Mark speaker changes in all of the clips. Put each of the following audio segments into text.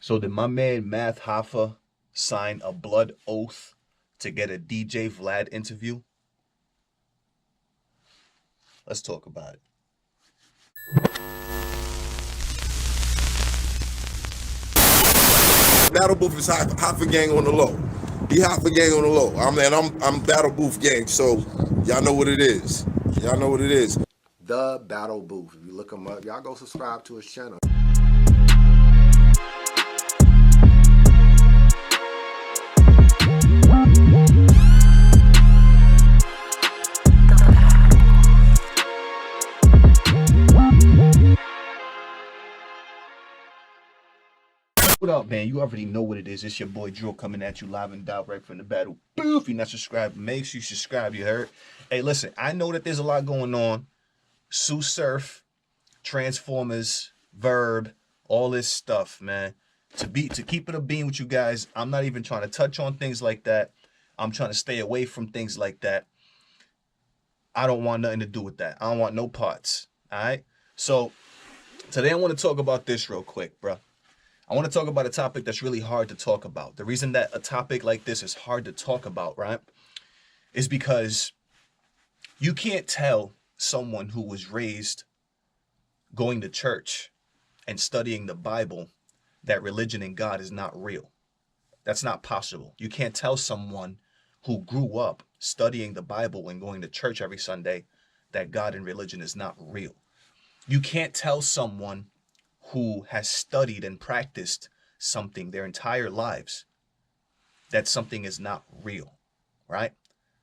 Speaker 1: So did my man Math Hoffa sign a blood oath to get a DJ Vlad interview? Let's talk about it.
Speaker 2: Battle Booth is Hoffa gang on the low. He Hoffa gang on the low. I'm Battle Booth gang, so y'all know what it is. Y'all know what it is.
Speaker 3: The Battle Booth. If you look him up, y'all go subscribe to his channel.
Speaker 1: What up, man? You already know what it is. It's your boy Drew coming at you live and direct from the Battle Booth. If you're not subscribed, make sure you subscribe, you heard? Hey, listen, I know that there's a lot going on. Sue Surf, Transformers, Verb, all this stuff, man. To keep it a bean with you guys, I'm not even trying to touch on things like that. I'm trying to stay away from things like that. I don't want nothing to do with that. I don't want no parts, all right? So today I want to talk about this real quick, bro. I want to talk about a topic that's really hard to talk about. The reason that a topic like this is hard to talk about, right, is because you can't tell someone who was raised going to church and studying the Bible that religion and God is not real. That's not possible. You can't tell someone who grew up studying the Bible and going to church every Sunday that God and religion is not real. You can't tell someone who has studied and practiced something their entire lives that something is not real, right?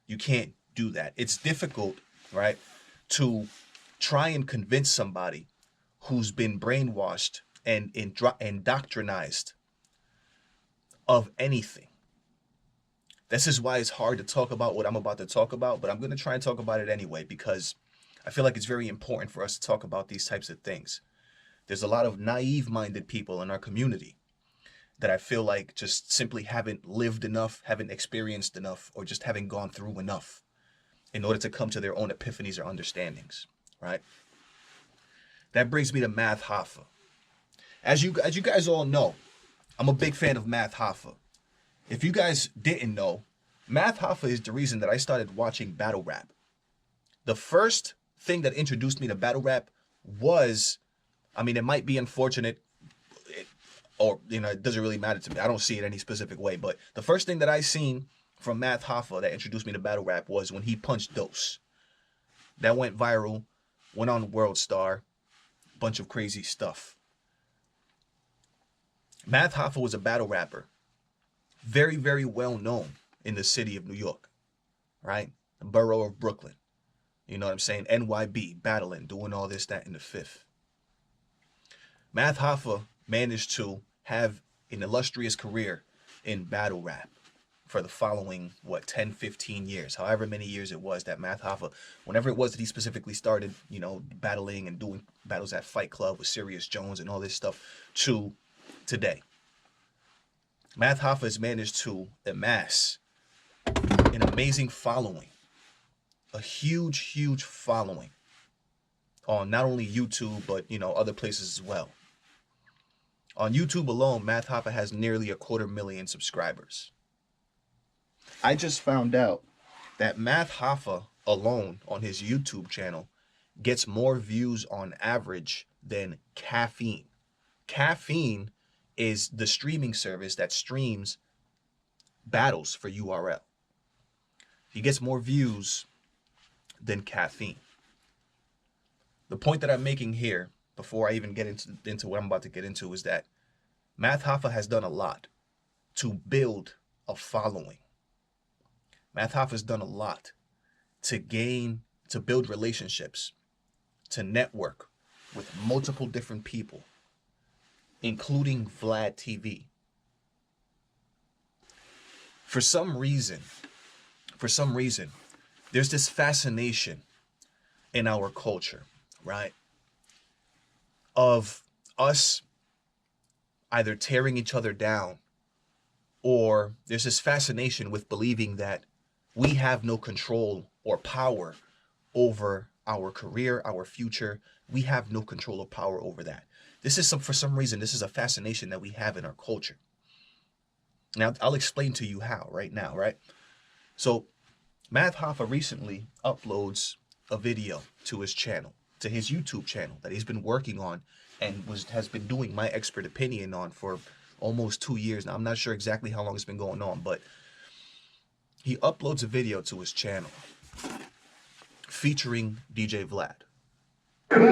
Speaker 1: You can't do that. It's difficult, right, to try and convince somebody who's been brainwashed and indoctrinized of anything. This is why it's hard to talk about what I'm about to talk about, but I'm going to try and talk about it anyway because I feel like it's very important for us to talk about these types of things. There's a lot of naive-minded people in our community that I feel like just simply haven't lived enough, haven't experienced enough, or just haven't gone through enough in order to come to their own epiphanies or understandings, right? That brings me to Math Hoffa. As you guys all know, I'm a big fan of Math Hoffa. If you guys didn't know, Math Hoffa is the reason that I started watching battle rap. The first thing that introduced me to battle rap was, I mean, it might be unfortunate, or, it doesn't really matter to me. I don't see it any specific way. But the first thing that I seen from Math Hoffa that introduced me to battle rap was when he punched Dose. That went viral, went on World Star, bunch of crazy stuff. Math Hoffa was a battle rapper. Very, very well known in the city of New York, right? The borough of Brooklyn. You know what I'm saying? NYB, battling, doing all this, that, and the fifth. Math Hoffa managed to have an illustrious career in battle rap for the following, 10, 15 years, however many years it was that Math Hoffa, whenever it was that he specifically started, battling and doing battles at Fight Club with Sirius Jones and all this stuff to today. Math Hoffa has managed to amass an amazing following, a huge, huge following on not only YouTube, but, other places as well. On YouTube alone, Math Hoffa has nearly 250,000 subscribers. I just found out that Math Hoffa alone on his YouTube channel gets more views on average than Caffeine. Caffeine is the streaming service that streams battles for URL. He gets more views than Caffeine. The point that I'm making here, before I even get into what I'm about to get into, is that Math Hoffa has done a lot to build a following. Math Hoffa has done a lot to build relationships, to network with multiple different people, including Vlad TV. For some reason, there's this fascination in our culture, right, of us either tearing each other down, or there's this fascination with believing that we have no control or power over our career, our future. We have no control or power over that. for some reason, this is a fascination that we have in our culture. Now, I'll explain to you how right now, right? So, Math Hoffa recently uploads a video to his channel, to his YouTube channel that he's been working on and has been doing my expert opinion on for almost 2 years now. I'm not sure exactly how long it's been going on, but he uploads a video to his channel featuring DJ Vlad.
Speaker 4: When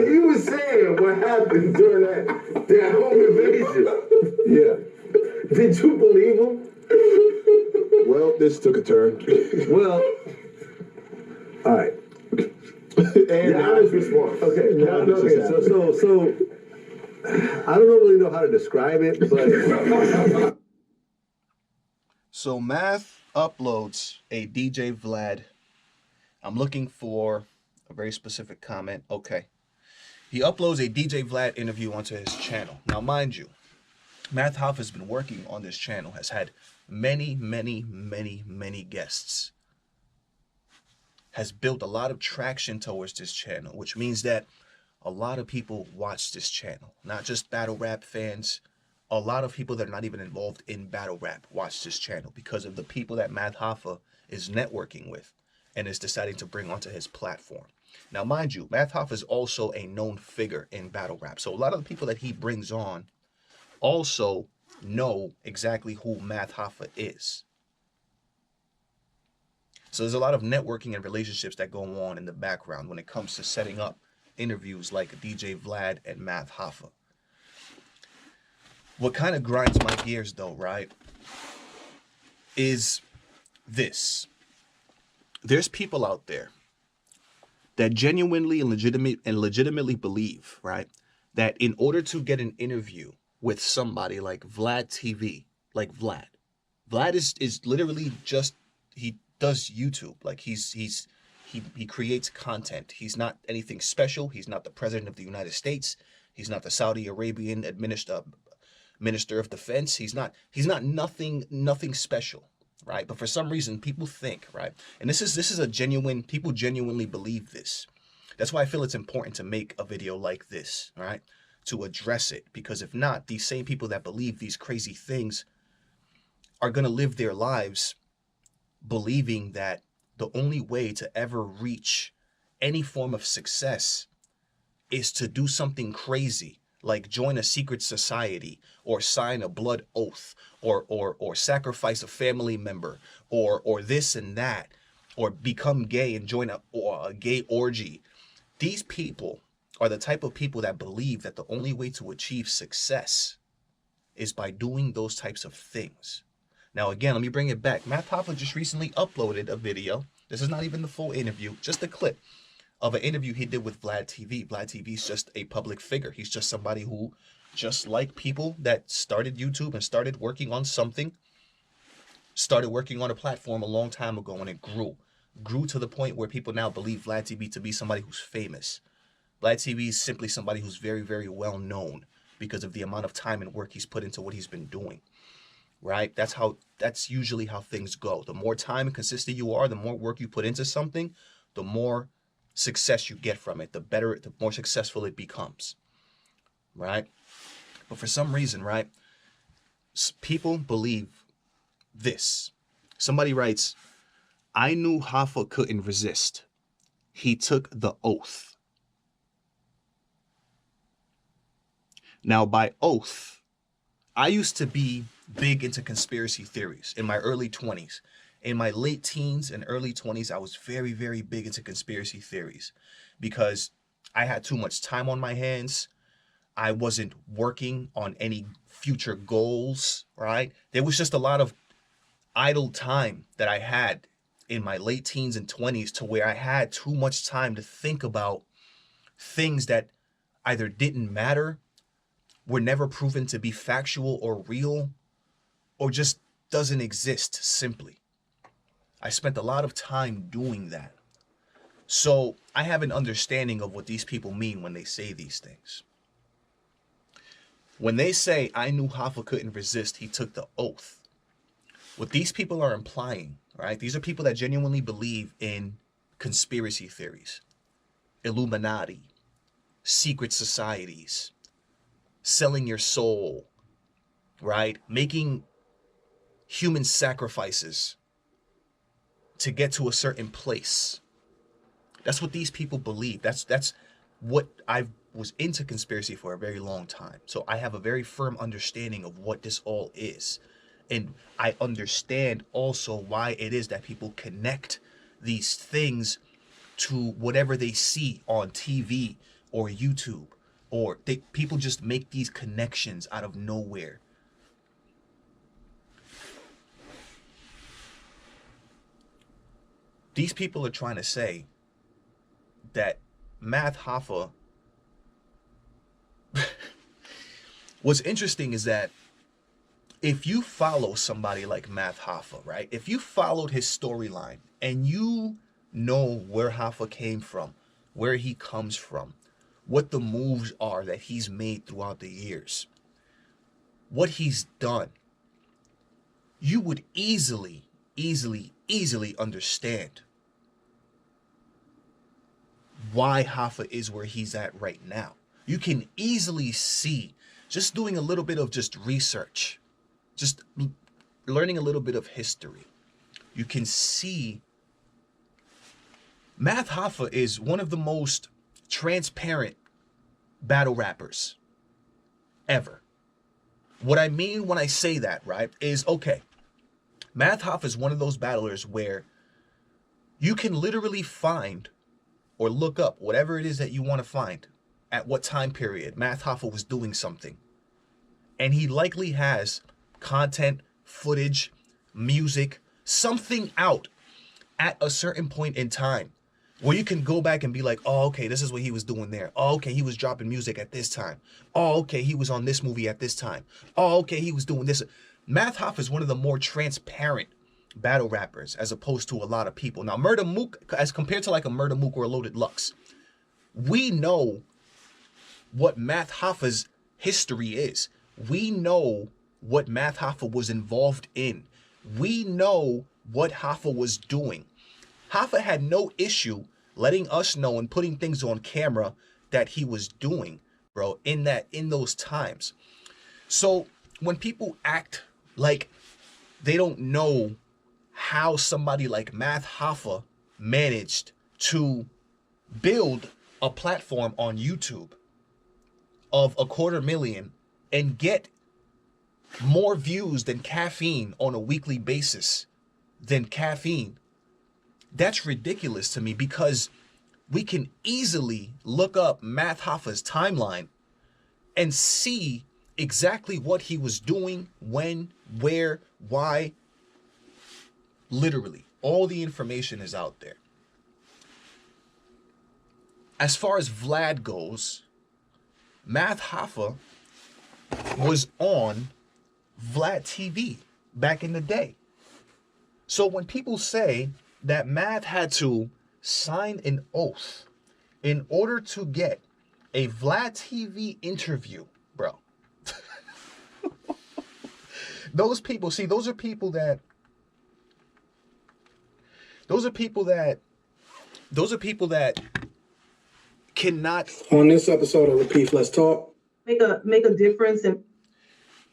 Speaker 4: he was saying what happened during that home invasion, yeah, did you believe him?
Speaker 5: Well, this took a turn.
Speaker 4: Well, all right. And honest response. Okay, so I don't really know how to describe it, but
Speaker 1: So Math uploads a DJ Vlad. I'm looking for a very specific comment. Okay. He uploads a DJ Vlad interview onto his channel. Now, mind you, Math Hoffa has been working on this channel, has had many guests, has built a lot of traction towards this channel, which means that a lot of people watch this channel, not just battle rap fans. A lot of people that are not even involved in battle rap watch this channel because of the people that Math Hoffa is networking with and is deciding to bring onto his platform. Now, mind you, Math Hoffa is also a known figure in battle rap. So a lot of the people that he brings on also know exactly who Math Hoffa is. So there's a lot of networking and relationships that go on in the background when it comes to setting up interviews like DJ Vlad and Math Hoffa. What kind of grinds my gears though, right, is this. There's people out there that genuinely and legitimately believe, right, that in order to get an interview with somebody like Vlad TV, like Vlad is literally just, he does YouTube. Like he creates content. He's not anything special. He's not the president of the United States. He's not the Saudi Arabian Minister of Defense. He's not nothing special, right? But for some reason, people think, right? And this is a genuine, people genuinely believe this. That's why I feel it's important to make a video like this, right? To address it, because if not, these same people that believe these crazy things are going to live their lives believing that the only way to ever reach any form of success is to do something crazy, like join a secret society or sign a blood oath or sacrifice a family member or this and that, or become gay and join a gay orgy. These people are the type of people that believe that the only way to achieve success is by doing those types of things. Now, again, let me bring it back. Matt Hoffa just recently uploaded a video. This is not even the full interview, just a clip of an interview he did with Vlad TV. Vlad TV is just a public figure. He's just somebody who, just like people that started YouTube and started working on something, started working on a platform a long time ago, and it grew to the point where people now believe Vlad TV to be somebody who's famous. Vlad TV is simply somebody who's very, very well known because of the amount of time and work he's put into what he's been doing. Right? That's usually how things go. The more time and consistent you are, the more work you put into something, the more success you get from it, the better, the more successful it becomes. Right? But for some reason, right, people believe this. Somebody writes, I knew Hoffa couldn't resist. He took the oath. Now, by oath, I used to be big into conspiracy theories in my early 20s. In my late teens and early 20s, I was very, very big into conspiracy theories because I had too much time on my hands. I wasn't working on any future goals, right? There was just a lot of idle time that I had in my late teens and 20s to where I had too much time to think about things that either didn't matter, were never proven to be factual or real, or just doesn't exist simply. I spent a lot of time doing that. So I have an understanding of what these people mean when they say these things. When they say, I knew Hoffa couldn't resist, he took the oath. What these people are implying, right? These are people that genuinely believe in conspiracy theories. Illuminati, secret societies, selling your soul, right? Making human sacrifices to get to a certain place. That's what these people believe. That's what I was into conspiracy for a very long time. So I have a very firm understanding of what this all is. And I understand also why it is that people connect these things to whatever they see on TV or YouTube, or people just make these connections out of nowhere. These people are trying to say that Math Hoffa, what's interesting is that if you follow somebody like Math Hoffa, right? If you followed his storyline and you know where Hoffa came from, where he comes from, what the moves are that he's made throughout the years, what he's done, you would easily understand why Hoffa is where he's at right now. You can easily see, just doing a little bit of just research, just learning a little bit of history, you can see Math Hoffa is one of the most transparent battle rappers ever. What I mean when I say that, right, is, okay, Math Hoffa is one of those battlers where you can literally find or look up whatever it is that you want to find at what time period Math Hoffa was doing something. And he likely has content, footage, music, something out at a certain point in time where you can go back and be like, oh, okay, this is what he was doing there. Oh, okay, he was dropping music at this time. Oh, okay, he was on this movie at this time. Oh, okay, he was doing this. Math Hoffa is one of the more transparent battle rappers as opposed to a lot of people. Now, Murder Mook, as compared to like a Murder Mook or a Loaded Lux, we know what Math Hoffa's history is. We know what Math Hoffa was involved in. We know what Hoffa was doing. Hoffa had no issue letting us know and putting things on camera that he was doing, bro, in those times. So when people act like they don't know how somebody like Math Hoffa managed to build a platform on YouTube of 250,000 and get more views than Caffeine on a weekly basis than Caffeine, that's ridiculous to me, because we can easily look up Math Hoffa's timeline and see exactly what he was doing, when, where, why. Literally, all the information is out there. As far as Vlad goes, Math Hoffa was on Vlad TV back in the day. So when people say that Math had to sign an oath in order to get a Vlad TV interview, bro, those people, see, those are people that cannot.
Speaker 5: On this episode of Repeat, let's talk.
Speaker 6: Make a difference. And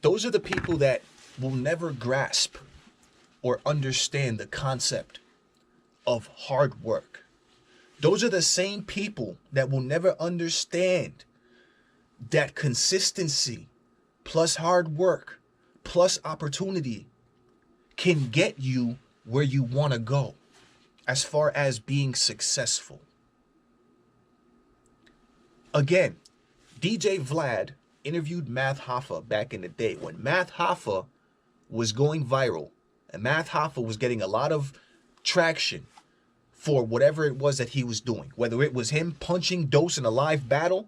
Speaker 1: those are the people that will never grasp or understand the concept of hard work. Those are the same people that will never understand that consistency plus hard work plus opportunity can get you where you want to go as far as being successful. Again, DJ Vlad interviewed Math Hoffa back in the day when Math Hoffa was going viral and Math Hoffa was getting a lot of traction for whatever it was that he was doing. Whether it was him punching Dose in a live battle,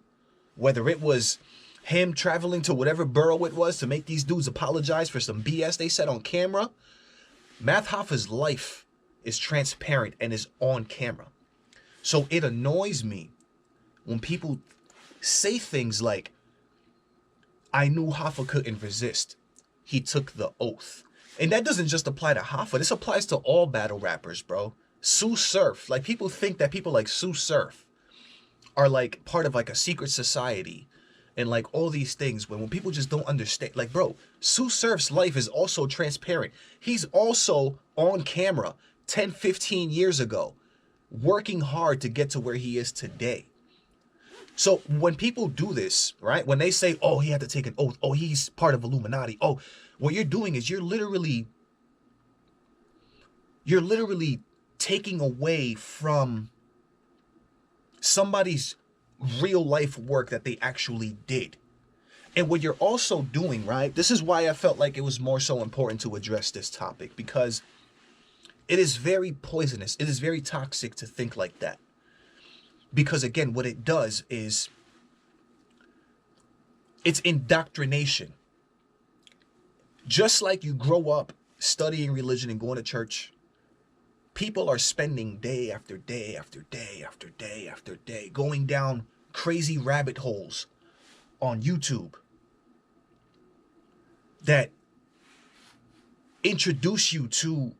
Speaker 1: whether it was him traveling to whatever borough it was to make these dudes apologize for some BS they said on camera. Math Hoffa's life is transparent and is on camera. So it annoys me when people say things like, I knew Hoffa couldn't resist. He took the oath. And that doesn't just apply to Hoffa. This applies to all battle rappers, bro. Sue Surf. Like, people think that people like Sue Surf are like part of like a secret society and like all these things when people just don't understand. Like, bro, Sue Surf's life is also transparent. He's also on camera 10, 15 years ago, working hard to get to where he is today. So when people do this, right, when they say, oh, he had to take an oath, oh, he's part of Illuminati, oh, what you're doing is you're literally taking away from somebody's real life work that they actually did. And what you're also doing, right, this is why I felt like it was more so important to address this topic, because it is very poisonous. It is very toxic to think like that. Because again, what it does is it's indoctrination. Just like you grow up studying religion and going to church, people are spending day after day after day after day after day going down crazy rabbit holes on YouTube that introduce you to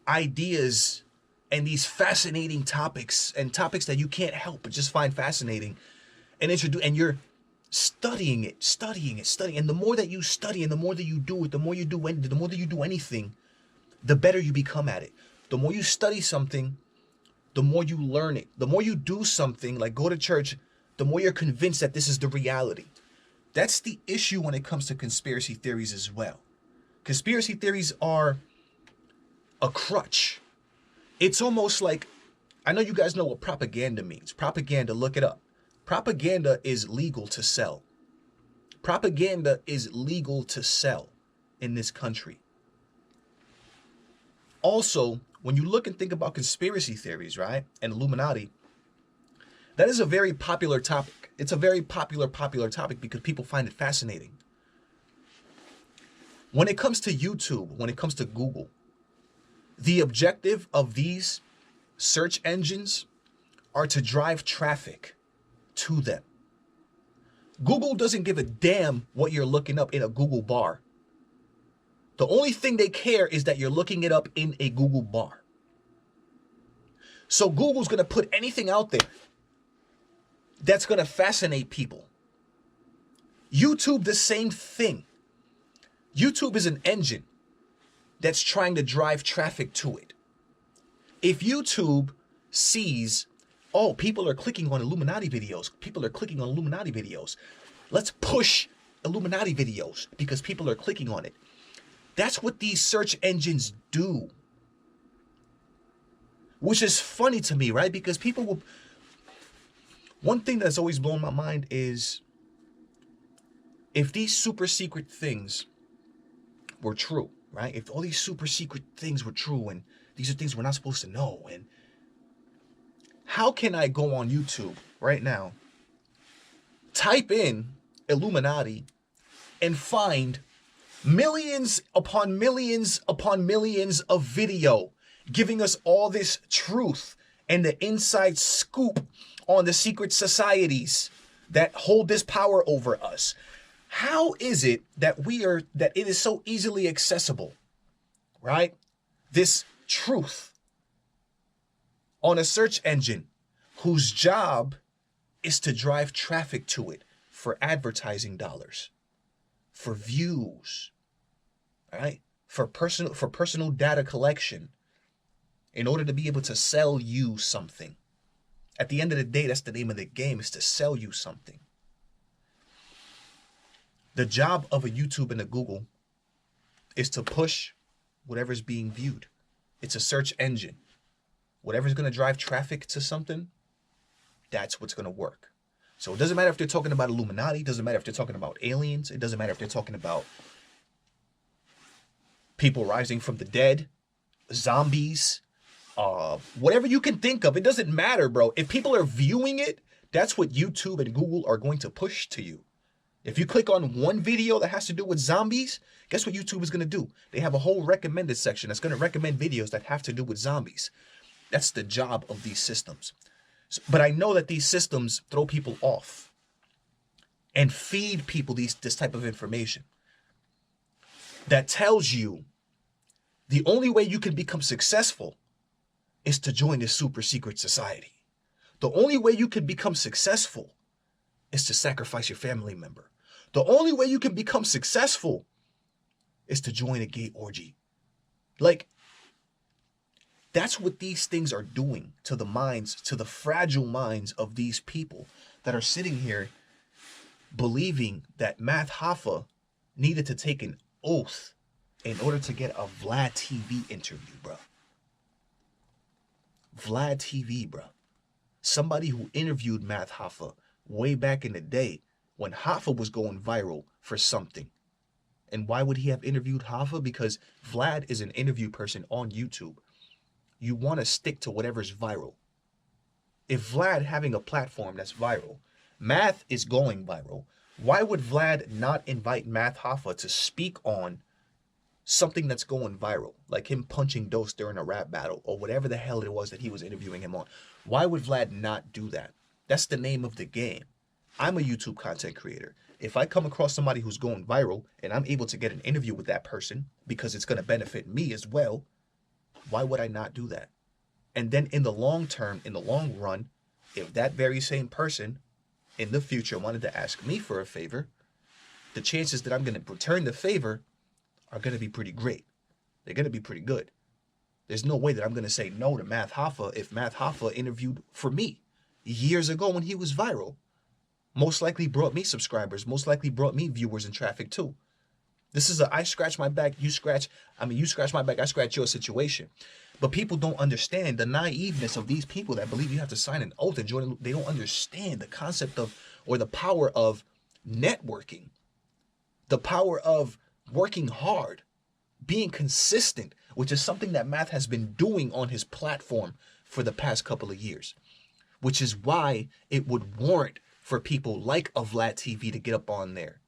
Speaker 1: ideas and these fascinating topics and topics that you can't help but just find fascinating and you're studying it. And the more that you study and the more that you do it, the more that you do anything, the better you become at it. The more you study something, the more you learn it. The more you do something, like go to church, the more you're convinced that this is the reality. That's the issue when it comes to conspiracy theories as well. Conspiracy theories are a crutch. It's almost like, I know you guys know what propaganda means. Propaganda, look it up. Propaganda is legal to sell. Propaganda is legal to sell in this country. Also, when you look and think about conspiracy theories, right, and Illuminati, that is a very popular topic. It's a very popular topic because people find it fascinating. When it comes to YouTube, when it comes to Google, the objective of these search engines are to drive traffic to them. Google doesn't give a damn what you're looking up in a Google bar. The only thing they care is that you're looking it up in a Google bar. So Google's going to put anything out there that's going to fascinate people. YouTube, the same thing. YouTube is an engine that's trying to drive traffic to it. If YouTube sees, oh, people are clicking on Illuminati videos. Let's push Illuminati videos because people are clicking on it. That's what these search engines do. Which is funny to me, right? Because people will... One thing that's always blown my mind is if these super secret things were true, right? If all these super secret things were true and these are things we're not supposed to know, and how can I go on YouTube right now, type in Illuminati, and find millions upon millions upon millions of video giving us all this truth and the inside scoop on the secret societies that hold this power over us? How is it that that it is so easily accessible, right? This truth on a search engine whose job is to drive traffic to it for advertising dollars, for views, right? For personal data collection, in order to be able to sell you something. At the end of the day, that's the name of the game, is to sell you something. The job of a YouTube and a Google is to push whatever's being viewed. It's a search engine. Whatever's going to drive traffic to something, that's what's going to work. So it doesn't matter if they're talking about Illuminati. It doesn't matter if they're talking about aliens. It doesn't matter if they're talking about people rising from the dead, zombies, whatever you can think of. It doesn't matter, bro. If people are viewing it, that's what YouTube and Google are going to push to you. If you click on one video that has to do with zombies, guess what YouTube is going to do? They have a whole recommended section that's going to recommend videos that have to do with zombies. That's the job of these systems. But I know that these systems throw people off and feed people this type of information that tells you the only way you can become successful is to join this super secret society. The only way you can become successful is to sacrifice your family member. The only way you can become successful is to join a gay orgy. Like, that's what these things are doing to the minds, to the fragile minds of these people that are sitting here believing that Math Hoffa needed to take an oath in order to get a Vlad TV interview, bro. Vlad TV, bro. Somebody who interviewed Math Hoffa way back in the day when Hoffa was going viral for something. And why would he have interviewed Hoffa? Because Vlad is an interview person on YouTube. You want to stick to whatever's viral. If Vlad having a platform that's viral, Math is going viral, why would Vlad not invite Math Hoffa to speak on something that's going viral, like him punching Dose during a rap battle or whatever the hell it was that he was interviewing him on? Why would Vlad not do that? That's the name of the game. I'm a YouTube content creator. If I come across somebody who's going viral and I'm able to get an interview with that person because it's going to benefit me as well, why would I not do that? And then in the long term, in the long run, if that very same person in the future wanted to ask me for a favor, the chances that I'm going to return the favor are going to be pretty great. They're going to be pretty good. There's no way that I'm going to say no to Math Hoffa if Math Hoffa interviewed for me years ago when he was viral. Most likely brought me subscribers, most likely brought me viewers and traffic too. This is a I scratch my back, you scratch my back, I scratch your situation. But people don't understand the naiveness of these people that believe you have to sign an oath and join. They don't understand the concept of, or the power of networking, the power of working hard, being consistent, which is something that Math has been doing on his platform for the past couple of years, which is why it would warrant for people like a Vlad TV to get up on there,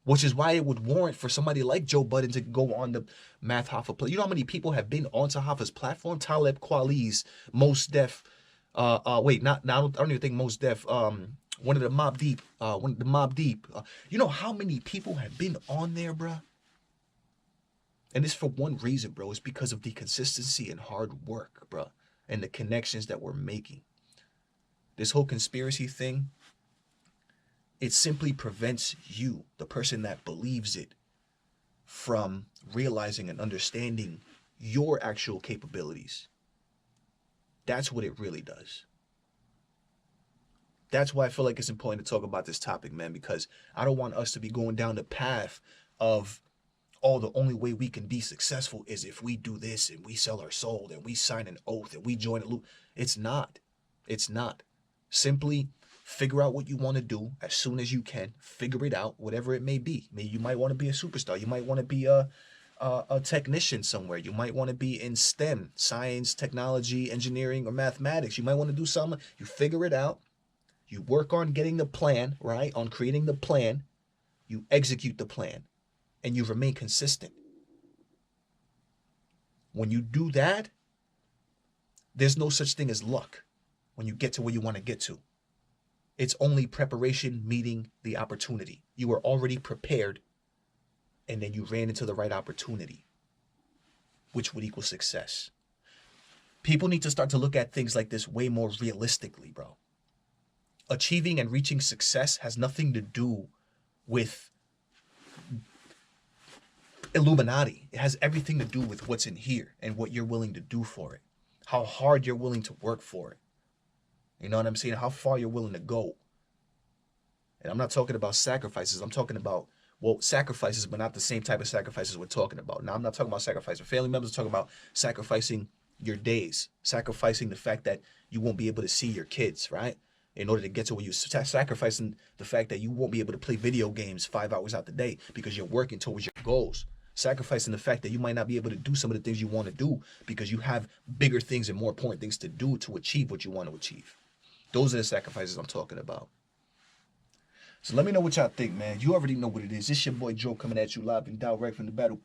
Speaker 1: which is why it would warrant for somebody like Joe Budden to go on the Math Hoffa play. You know how many people have been onto Hoffa's platform? Talib Kweli's, Mos Def, I don't even think Mos Def, one of the Mob Deep. You know how many people have been on there, bruh? And it's for one reason, bro. It's because of the consistency and hard work, bruh, and the connections that we're making. This whole conspiracy thing, it simply prevents you, the person that believes it, from realizing and understanding your actual capabilities. That's what it really does. That's why I feel like it's important to talk about this topic, man, because I don't want us to be going down the path of, oh, the only way we can be successful is if we do this and we sell our soul and we sign an oath and we join a loop. It's not. It's not. Simply figure out what you want to do as soon as you can. Figure it out, whatever it may be. Maybe you might want to be a superstar. You might want to be a technician somewhere. You might want to be in STEM, science, technology, engineering, or mathematics. You might want to do something. You figure it out. You work on getting the plan, right? On creating the plan. You execute the plan. And you remain consistent. When you do that, there's no such thing as luck when you get to where you want to get to. It's only preparation meeting the opportunity. You were already prepared, and then you ran into the right opportunity, which would equal success. People need to start to look at things like this way more realistically, bro. Achieving and reaching success has nothing to do with Illuminati. It has everything to do with what's in here and what you're willing to do for it. How hard you're willing to work for it. You know what I'm saying? How far you're willing to go. And I'm not talking about sacrifices. I'm talking about, well, sacrifices, but not the same type of sacrifices we're talking about. Now, I'm not talking about sacrificing family members. I'm talking about sacrificing your days. Sacrificing the fact that you won't be able to see your kids, right? In order to get to where you're sacrificing the fact that you won't be able to play video games 5 hours out the day because you're working towards your goals. Sacrificing the fact that you might not be able to do some of the things you want to do because you have bigger things and more important things to do to achieve what you want to achieve. Those are the sacrifices I'm talking about. So let me know what y'all think, man. You already know what it is. It's your boy Joe coming at you live and direct from the battle.